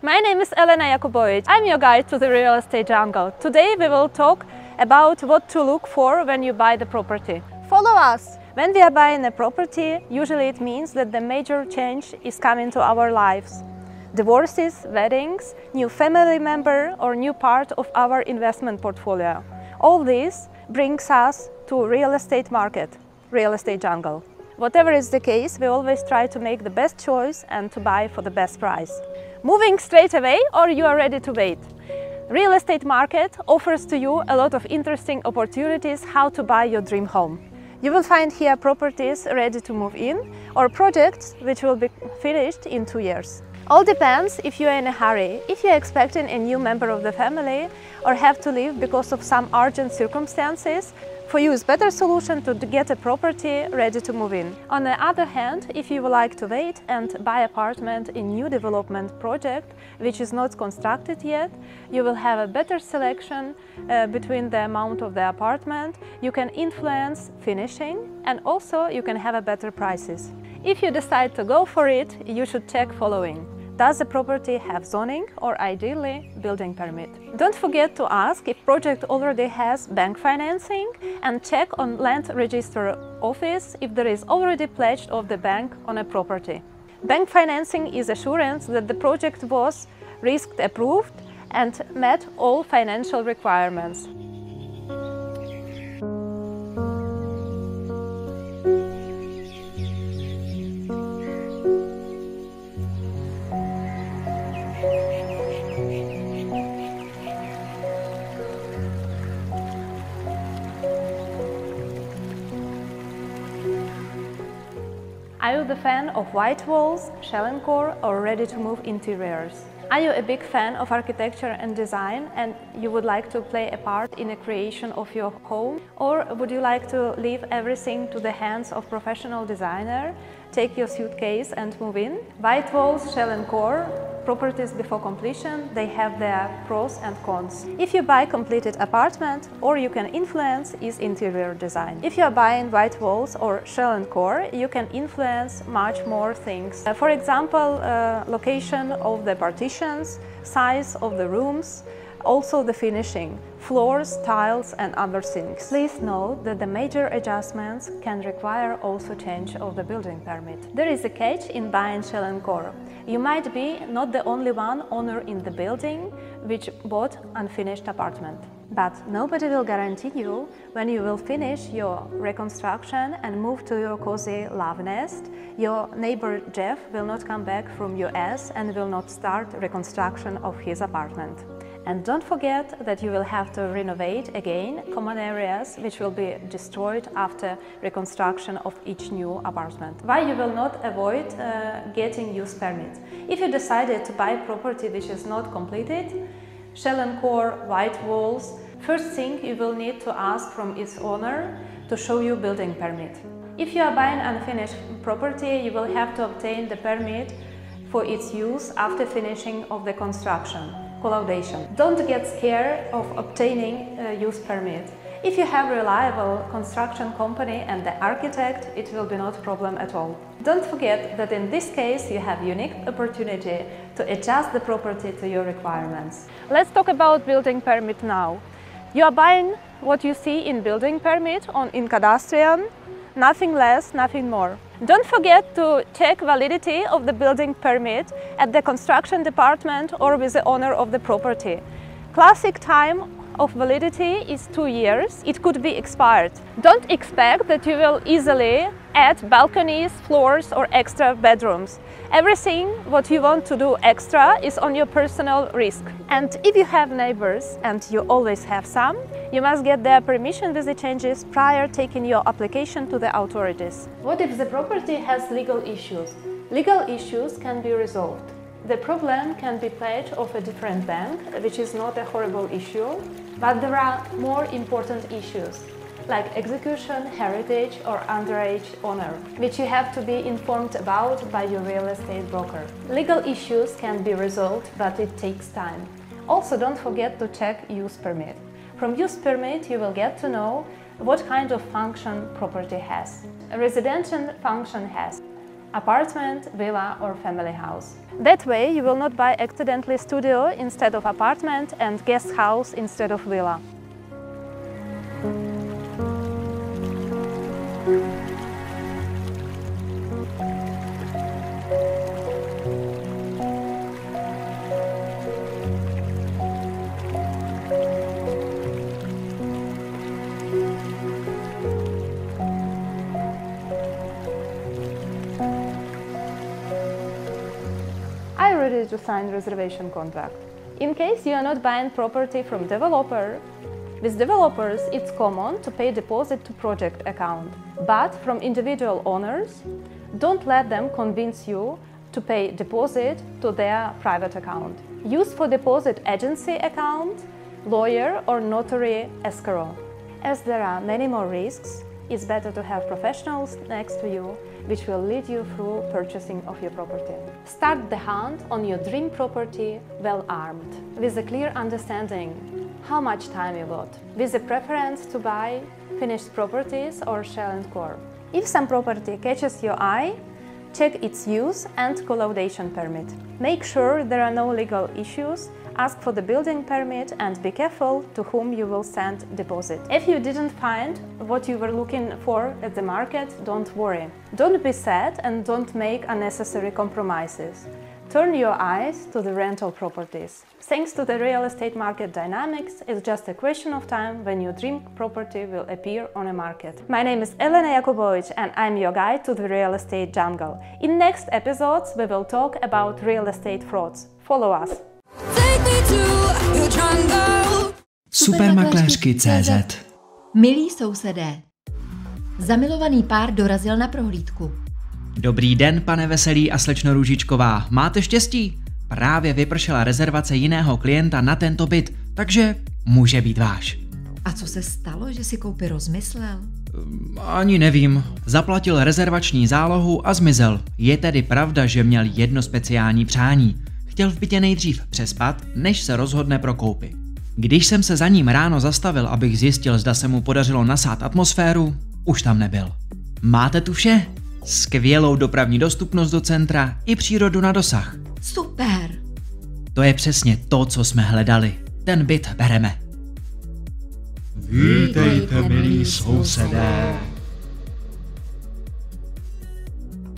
My name is Elena Jakubovic. I'm your guide to the real estate jungle. Today we will talk about what to look for when you buy the property. Follow us! When we are buying a property, usually it means that the major change is coming to our lives. Divorces, weddings, new family member or new part of our investment portfolio. All this brings us to real estate market, real estate jungle. Whatever is the case, we always try to make the best choice and to buy for the best price. Moving straight away or you are ready to wait? Real estate market offers to you a lot of interesting opportunities how to buy your dream home. You will find here properties ready to move in or projects which will be finished in 2 years. All depends if you are in a hurry, if you are expecting a new member of the family or have to leave because of some urgent circumstances. For you, it's better solution to get a property ready to move in. On the other hand, if you would like to wait and buy apartment in new development project which is not constructed yet, you will have a better selection between the amount of the apartment. You can influence finishing and also you can have a better prices. If you decide to go for it, you should check following. Does the property have zoning or ideally building permit? Don't forget to ask if project already has bank financing and check on land register office if there is already pledged of the bank on a property. Bank financing is assurance that the project was risk approved and met all financial requirements. Are you the fan of white walls, shell and core or ready-to-move interiors? Are you a big fan of architecture and design and you would like to play a part in the creation of your home? Or would you like to leave everything to the hands of professional designer, take your suitcase and move in? White walls, shell and core, properties before completion, they have their pros and cons. If you buy completed apartment, or you can influence is interior design. If you are buying white walls or shell and core, you can influence much more things. For example, location of the partitions, size of the rooms, also the finishing, floors, tiles and other things. Please note that the major adjustments can require also change of the building permit. There is a catch in buying shell and core. You might be not the only one owner in the building which bought unfinished apartment. But nobody will guarantee you when you will finish your reconstruction and move to your cozy love nest, your neighbor Jeff will not come back from US and will not start reconstruction of his apartment. And don't forget that you will have to renovate again common areas which will be destroyed after reconstruction of each new apartment. Why you will not avoid getting use permit? If you decided to buy property which is not completed, shell and core, white walls, first thing you will need to ask from its owner to show you building permit. If you are buying unfinished property, you will have to obtain the permit for its use after finishing of the construction. Collaudación. Don't get scared of obtaining a use permit. If you have reliable construction company and the architect, it will be not a problem at all. Don't forget that in this case you have unique opportunity to adjust the property to your requirements. Let's talk about building permit now. You are buying what you see in building permit in Kadastrian, nothing less, nothing more. Don't forget to check validity of the building permit at the construction department or with the owner of the property. Classic time of validity is 2 years. It could be expired. Don't expect that you will easily add balconies, floors or extra bedrooms. Everything what you want to do extra is on your personal risk. And if you have neighbors, and you always have some, you must get their permission with the changes prior taking your application to the authorities. What if the property has legal issues? Legal issues can be resolved. The problem can be pledged of a different bank, which is not a horrible issue, but there are more important issues, like execution, heritage or underage owner, which you have to be informed about by your real estate broker. Legal issues can be resolved, but it takes time. Also, don't forget to check use permit. From use permit, you will get to know what kind of function property has. A residential function has apartment, villa or family house. That way you will not buy accidentally studio instead of apartment and guest house instead of villa. Are you ready to sign reservation contract? In case you are not buying property from developer, with developers it's common to pay deposit to project account. But from individual owners, don't let them convince you to pay deposit to their private account. Use for deposit agency account, lawyer or notary escrow. As there are many more risks, it's better to have professionals next to you, which will lead you through purchasing of your property. Start the hunt on your dream property well armed, with a clear understanding how much time you got, with a preference to buy finished properties or shell and core. If some property catches your eye, check its use and collaudación permit. Make sure there are no legal issues, ask for the building permit and be careful to whom you will send deposit. If you didn't find what you were looking for at the market, don't worry. Don't be sad and don't make unnecessary compromises. Turn your eyes to the rental properties. Thanks to the real estate market dynamics, it's just a question of time when your dream property will appear on a market. My name is Elena Jakubovic and I'm your guide to the real estate jungle. In next episodes, we will talk about real estate frauds. Follow us. Supermakléřky.cz. Milí sousedé, zamilovaný pár dorazil na prohlídku. Dobrý den, pane Veselý a slečno Růžičková. Máte štěstí? Právě vypršela rezervace jiného klienta na tento byt, takže může být váš. A co se stalo, že si koupě rozmyslel? Ani nevím. Zaplatil rezervační zálohu a zmizel. Je tedy pravda, že měl jedno speciální přání. Chtěl v bytě nejdřív přespat, než se rozhodne pro koupi. Když jsem se za ním ráno zastavil, abych zjistil, zda se mu podařilo nasát atmosféru, už tam nebyl. Máte tu vše? Skvělou dopravní dostupnost do centra i přírodu na dosah. Super! To je přesně to, co jsme hledali. Ten byt bereme. Vítejte, milí sousedé.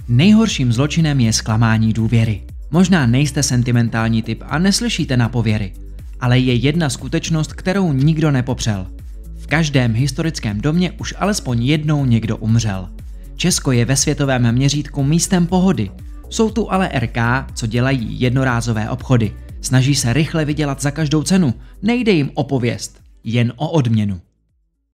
Nejhorším zločinem je zklamání důvěry. Možná nejste sentimentální typ a neslyšíte na pověry, ale je jedna skutečnost, kterou nikdo nepopřel. V každém historickém domě už alespoň jednou někdo umřel. Česko je ve světovém měřítku místem pohody. Jsou tu ale RK, co dělají jednorázové obchody. Snaží se rychle vydělat za každou cenu, nejde jim o pověst, jen o odměnu.